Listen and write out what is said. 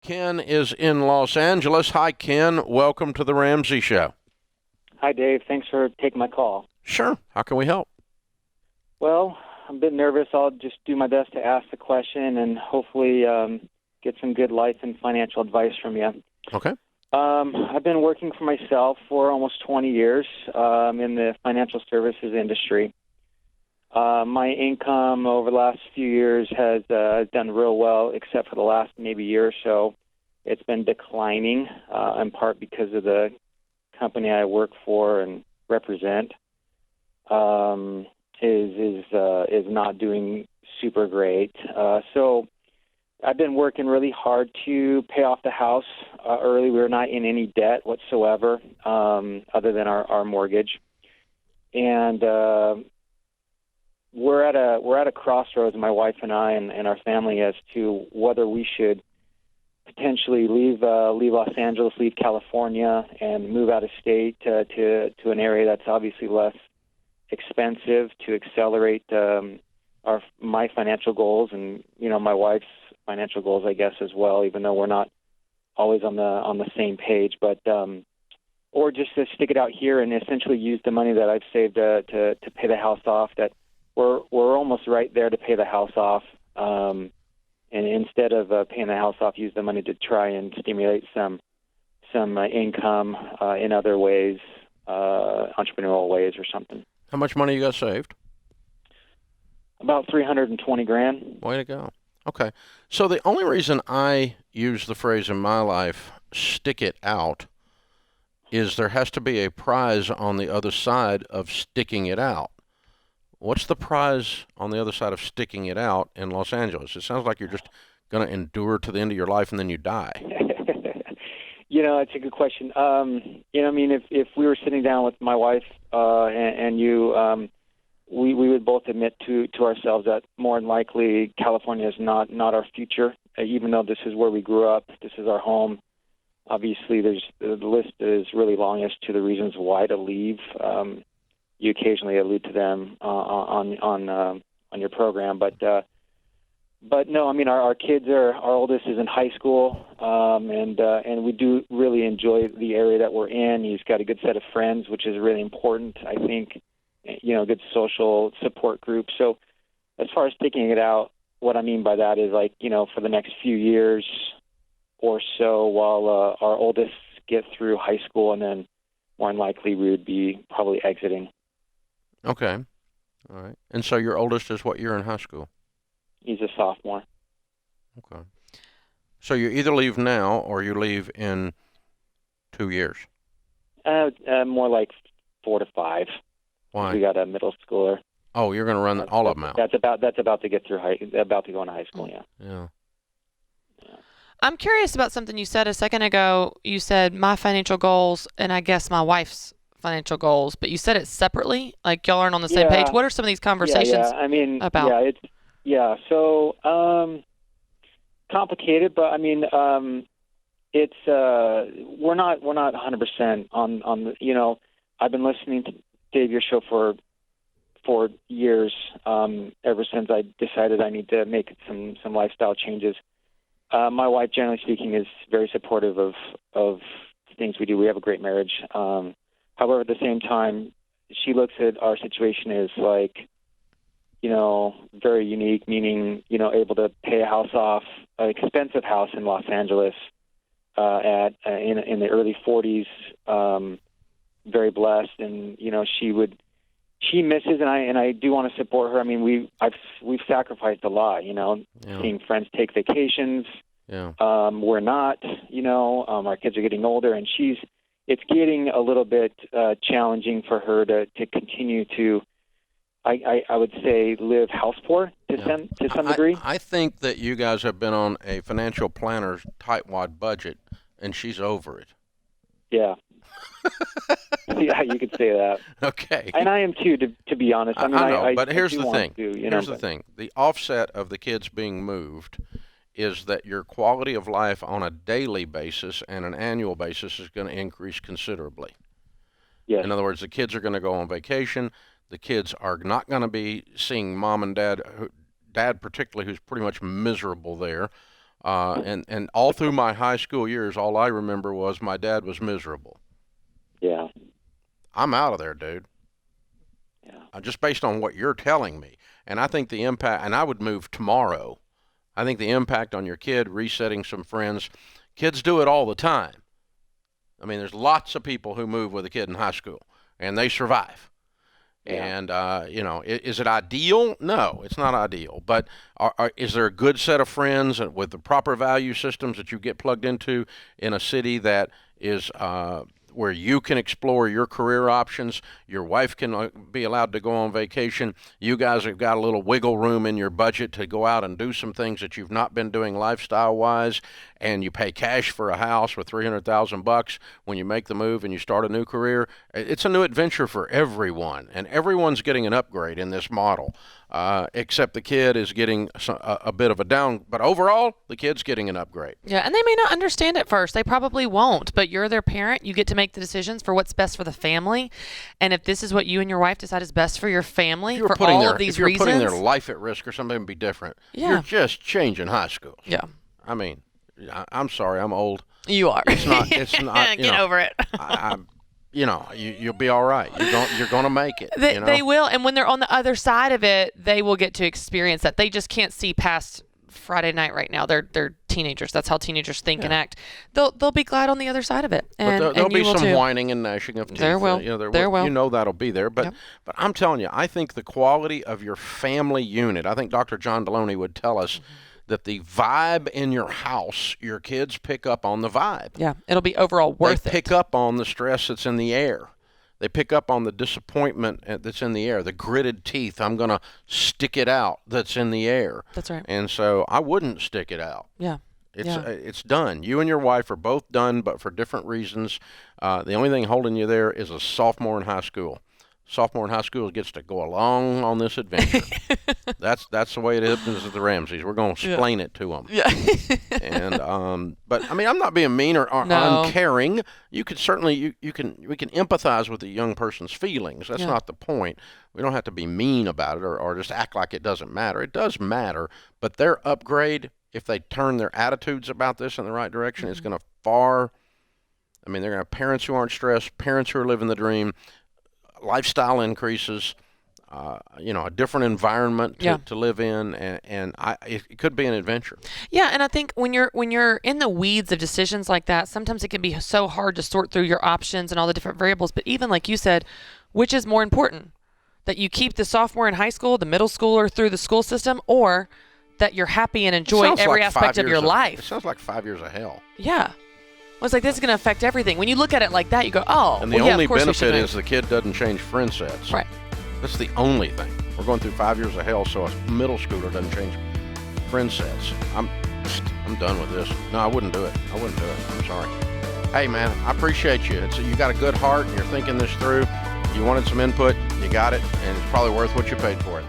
Ken is in Los Angeles. Hi, Ken. Welcome to the Ramsey Show. Hi, Dave. Thanks for taking my call. Sure. How can we help? Well, I'm a bit nervous. I'll just do my best to ask the question and hopefully get some good life and financial advice from you. Okay. I've been working for myself for almost 20 years in the financial services industry. My income over the last few years has done real well, except for the last maybe year or so. It's been declining, in part because of the company I work for and represent is not doing super great. So I've been working really hard to pay off the house early. We're not in any debt whatsoever, other than our mortgage, and we're at a crossroads, my wife and I and our family, as to whether we should potentially leave Los Angeles, leave California, and move out of state to an area that's obviously less expensive to accelerate my financial goals and my wife's financial goals, I guess, as well. Even though we're not always on the same page, but or just to stick it out here and essentially use the money that I've saved to pay the house off. That we're almost right there to pay the house off. And instead of paying the house off, use the money to try and stimulate some income in other ways, entrepreneurial ways or something. How much money you got saved? About $320,000. Way to go. Okay. So the only reason I use the phrase in my life, stick it out, is there has to be a prize on the other side of sticking it out. What's the prize on the other side of sticking it out in Los Angeles? It sounds like you're just going to endure to the end of your life and then you die. It's a good question. If we were sitting down with my wife and you, we would both admit to ourselves that more than likely California is not our future, even though this is where we grew up. This is our home. Obviously, the list is really long as to the reasons why to leave. You occasionally allude to them on your program, but no, our kids our oldest is in high school, and we do really enjoy the area that we're in. He's got a good set of friends, which is really important, I think. Good social support group. So, as far as taking it out, what I mean by that is for the next few years or so, while our oldest get through high school, and then more than likely we would be probably exiting. Okay. All right. And so your oldest is what year in high school? He's a sophomore. Okay. So you either leave now or you leave in 2 years? More like 4 to 5. Why? We got a middle schooler. Oh, you're going to run all of them out. That's about to get through about to go into high school. Yeah. Yeah. I'm curious about something you said a second ago. You said my financial goals and I guess my wife's financial goals, but you said it separately, like y'all aren't on the same page. What are some of these conversations about? So complicated, but it's we're not 100% on the. I've been listening to Dave your show for years, ever since I decided I need to make some lifestyle changes. My wife, generally speaking, is very supportive of things we do. We have a great marriage. However, at the same time, she looks at our situation as very unique, meaning, able to pay a house off, an expensive house in Los Angeles in the early 40s, very blessed. And, she misses, and I do want to support her. We've sacrificed a lot, seeing friends take vacations. Yeah. We're not, our kids are getting older, and it's getting a little bit challenging for her to continue to, I would say, live house poor to some degree. I think that you guys have been on a financial planner's tightwad budget, and she's over it. Yeah. Yeah, you could say that. Okay. And I am too, to be honest. I know, but here's the thing. Here's the thing. The offset of the kids being moved is that your quality of life on a daily basis and an annual basis is going to increase considerably. Yes. In other words, the kids are going to go on vacation. The kids are not going to be seeing mom and dad, dad particularly, who's pretty much miserable there. And all through my high school years, all I remember was my dad was miserable. Yeah. I'm out of there, dude. Yeah. Just based on what you're telling me. And I think the impact, and I would move tomorrow. I think the impact on your kid, resetting some friends, kids do it all the time. I mean, there's lots of people who move with a kid in high school, and they survive. Yeah. And, is it ideal? No, it's not ideal. But is there a good set of friends with the proper value systems that you get plugged into in a city that is where you can explore your career options? Your wife can be allowed to go on vacation. You guys have got a little wiggle room in your budget to go out and do some things that you've not been doing lifestyle-wise, and you pay cash for a house with $300,000 when you make the move and you start a new career. It's a new adventure for everyone, and everyone's getting an upgrade in this model, except the kid is getting a bit of a down. But overall, the kid's getting an upgrade. Yeah, and they may not understand at first. They probably won't, but you're their parent. You get to make the decisions for what's best for the family. And if this is what you and your wife decide is best for your family for all of these reasons. If you're putting their life at risk or something, it'd be different. Yeah. You're just changing high schools. Yeah. I mean, I'm sorry, I'm old. You are. It's not. Get over it. You'll be all right. You're going to make it. They will, and when they're on the other side of it, they will get to experience that. They just can't see past Friday night right now. They're teenagers. That's how teenagers think and act. They'll be glad on the other side of it. And there'll be some too. whining and gnashing of teeth. There will. There will. You know that'll be there. But but I'm telling you, I think the quality of your family unit. I think Dr. John Deloney would tell us that the vibe in your house, your kids pick up on the vibe. Yeah, it'll be overall worth it. They pick up on the stress that's in the air. They pick up on the disappointment that's in the air, the gritted teeth, I'm going to stick it out that's in the air. That's right. And so I wouldn't stick it out. Yeah. It's done. You and your wife are both done, but for different reasons. The only thing holding you there is a sophomore in high school. Sophomore in high school gets to go along on this adventure. That's the way it happens at the Ramseys. We're going to explain it to them. Yeah. And but I mean, I'm not being mean or uncaring. You could certainly we can empathize with the young person's feelings. That's not the point. We don't have to be mean about it or just act like it doesn't matter. It does matter, but their upgrade, if they turn their attitudes about this in the right direction, is going to they're going to have parents who aren't stressed, parents who are living the dream, lifestyle increases, a different environment to live in, and it could be an adventure. Yeah, and I think when you're in the weeds of decisions like that, sometimes it can be so hard to sort through your options and all the different variables. But even like you said, which is more important? That you keep the sophomore in high school, the middle schooler through the school system, or that you're happy and enjoy every aspect of your life? It sounds like 5 years of hell. Yeah. Well, it's like this is going to affect everything. When you look at it like that, you go, oh, and the only benefit is the kid doesn't change friend sets. Right. That's the only thing. We're going through 5 years of hell, so a middle schooler doesn't change friend sets. I'm done with this. No, I wouldn't do it. I'm sorry. Hey, man, I appreciate you. You got a good heart, and you're thinking this through. You wanted some input, you got it, and it's probably worth what you paid for it.